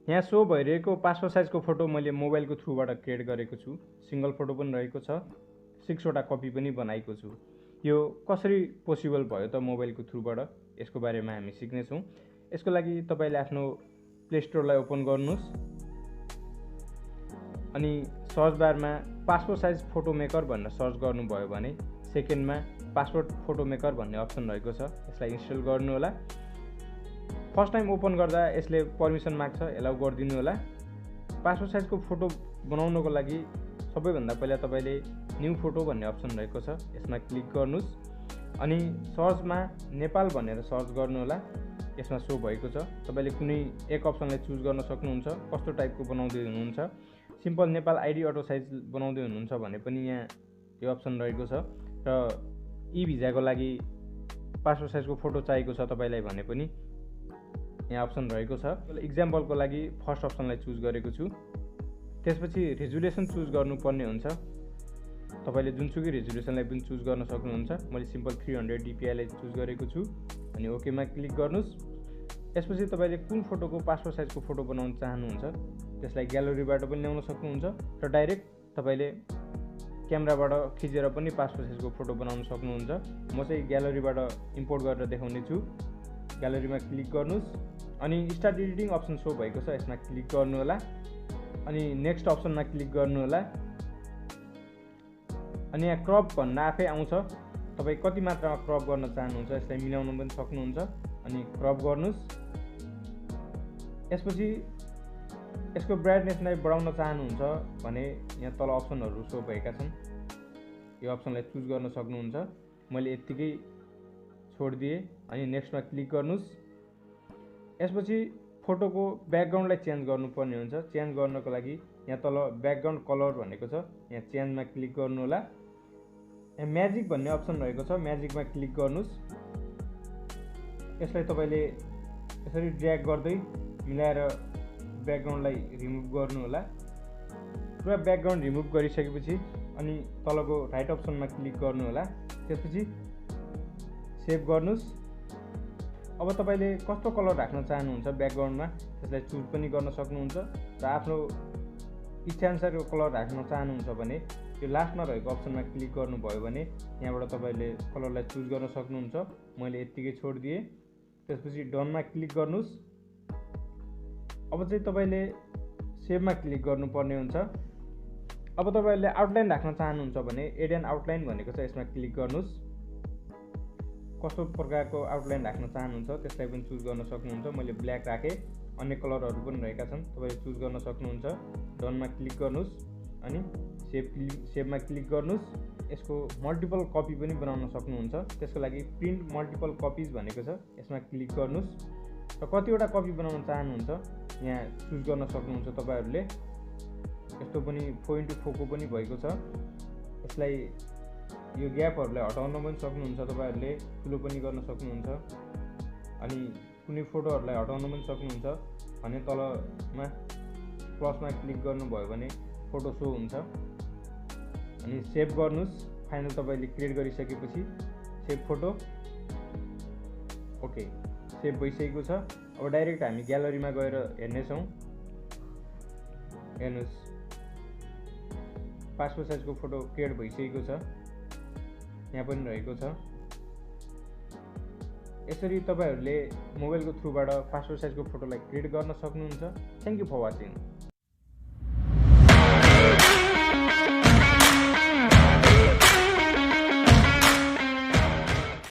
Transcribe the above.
यहाँ सो भइरहेको पासपोर्ट साइजको फोटो मैले मोबाइलको थ्रुबाट क्रिएट गरेको छु। सिंगल फोटो पनि रहेको छ, 6 वटा कपी पनि बनाएको छु। यो कसरी पोसिबल भयो त मोबाइलको थ्रुबाट, यसको बारेमा हामी सिक्नेछौँ। यसको लागि तपाईँले आफ्नो प्ले स्टोरलाई ओपन गर्नुहोस् अनि सर्च बारमा पासपोर्ट साइज फोटो मेकर भनेर सर्च गर्नुभयो भने सेकेन्डमा पासपोर्ट फोटो मेकर भन्ने अप्सन रहेको छ। यसलाई इन्स्टल गर्नु होला। फर्स्ट टाइम ओपन गर्दा यसले पर्मिसन माग्छ, एलाउ गरिदिनु होला। पासपोर्ट साइजको फोटो बनाउनको लागि सबैभन्दा पहिला तपाईँले न्यू फोटो भन्ने अप्सन रहेको छ, यसमा क्लिक गर्नुहोस् अनि सर्चमा नेपाल भनेर सर्च गर्नु होला। यसमा सो भएको छ। तपाईँले कुनै एक अप्सनलाई चुज गर्न सक्नुहुन्छ, कस्तो टाइपको बनाउँदै हुनुहुन्छ। Simple Nepal ID auto size बनाउँदै हुनुहुन्छ भने पनि यहाँ यो अप्सन रहेको छ। र ई भिजाको लागि पासपोर्ट साइजको फोटो चाहिएको छ तपाईँलाई भने पनि यहाँ अप्सन रहेको छ। इक्जाम्पलको लागि फर्स्ट अप्सनलाई चुज गरेको छु। त्यसपछि रेजुलेसन चुज गर्नुपर्ने हुन्छ। तपाईँले जुनसुकै रेजुलेसनलाई पनि चुज गर्न सक्नुहुन्छ। मैले सिम्पल 300 dpi चुज गरेको छु अनि ओकेमा क्लिक गर्नुहोस्। यसपछि तपाईँले कुन फोटोको पासपोर्ट साइजको फोटो बनाउन चाहनुहुन्छ त्यसलाई ग्यालरीबाट पनि ल्याउन सक्नुहुन्छ र डाइरेक्ट तपाईँले क्यामेराबाट खिचेर पनि पासपोर्ट साइजको फोटो बनाउन सक्नुहुन्छ। म चाहिँ ग्यालरीबाट इम्पोर्ट गरेर देखाउने छु। ग्यालरीमा क्लिक गर्नुहोस् अनि स्टार्ट एडिटिङ अप्सन सो भएको छ, यसमा क्लिक गर्नु होला अनि नेक्स्ट अप्सनमा क्लिक गर्नु होला अनि यहाँ क्रप भन्न आफै आउँछ। तपाईँ कति मात्रामा क्रप गर्न चाहनुहुन्छ यसलाई मिलाउन पनि सक्नुहुन्छ अनि क्रप गर्नुहोस्। यसपछि यसको ब्राइटनेसलाई बढाउन चाहनुहुन्छ भने यहाँ तल अप्सनहरू सो भएका छन्, यो अप्सनलाई चुज गर्न सक्नुहुन्छ। मैले यत्तिकै छोडिदिएँ अनि नेक्स्टमा क्लिक गर्नुहोस्। यसपछि फोटोको ब्याकग्राउन्डलाई चेन्ज गर्नुपर्ने हुन्छ। चेन्ज गर्नको लागि यहाँ तल ब्याकग्राउन्ड कलर भनेको छ, यहाँ चेन्जमा क्लिक गर्नु होला। यहाँ म्याजिक भन्ने अप्सन रहेको छ, म्याजिकमा क्लिक गर्नुहोस्। यसलाई तपाईँले यसरी ड्र्याग गर्दै मिलाएर ब्याकग्राउन्डलाई रिमुभ गर्नु होला। पुरा ब्याकग्राउन्ड रिमुभ गरिसकेपछि अनि तलको राइट अप्सनमा क्लिक गर्नु होला। त्यसपछि सेभ गर्नुहोस्। अब तपाईँले कस्तो कलर राख्न चाहनुहुन्छ ब्याकग्राउन्डमा त्यसलाई चुज पनि गर्न सक्नुहुन्छ र आफ्नो इच्छाअनुसारको कलर राख्न चाहनुहुन्छ भने यो लास्टमा रहेको अप्सनमा क्लिक गर्नुभयो भने यहाँबाट तपाईँले कलरलाई चुज गर्न सक्नुहुन्छ। मैले यत्तिकै छोडिदिएँ। त्यसपछि डनमा क्लिक गर्नुहोस्। अब चाहिँ तपाईँले सेभमा क्लिक गर्नुपर्ने हुन्छ। अब तपाईँले आउटलाइन राख्न चाहनुहुन्छ भने एड एन्ड आउटलाइन भनेको छ, यसमा क्लिक गर्नुहोस्। कस्तो प्रकारको आउटलाइन राख्न चाहनुहुन्छ त्यसलाई पनि चुज गर्न सक्नुहुन्छ। मैले ब्ल्याक राखेँ, अन्य कलरहरू पनि रहेका छन्, तपाईँले चुज गर्न सक्नुहुन्छ। डनमा क्लिक गर्नुहोस् अनि सेभमा क्लिक गर्नुहोस्। यसको मल्टिपल कपी पनि बनाउन सक्नुहुन्छ। त्यसको लागि प्रिन्ट मल्टिपल कपिज भनेको छ, यसमा क्लिक गर्नुहोस् र कतिवटा कपी बनाउन चाहनुहुन्छ यहाँ चुज गर्न सक्नुहुन्छ तपाईँहरूले। यस्तो पनि 4x4 को पनि भएको छ। यसलाई यो ग्यापहरूलाई हटाउन पनि सक्नुहुन्छ तपाईँहरूले, ठुलो पनि गर्न सक्नुहुन्छ अनि कुनै फोटोहरूलाई हटाउन पनि सक्नुहुन्छ भने तलमा प्लसमा क्लिक गर्नुभयो भने फोटो सो हुन्छ अनि सेभ गर्नुहोस्। फाइनल तपाईँले क्रिएट गरिसकेपछि सेभ फोटो ओके सेभ भइसकेको छ। अब डाइरेक्ट हामी ग्यालरीमा गएर हेर्नेछौँ। हेर्नुहोस् पासपोर्ट साइजको फोटो क्रिएट भइसकेको छ, यहाँ पनि रहेको छ। यसरी तपाईँहरूले मोबाइलको थ्रुबाट पासपोर्ट साइजको फोटोलाई क्रिएट गर्न सक्नुहुन्छ। Thank you for watching.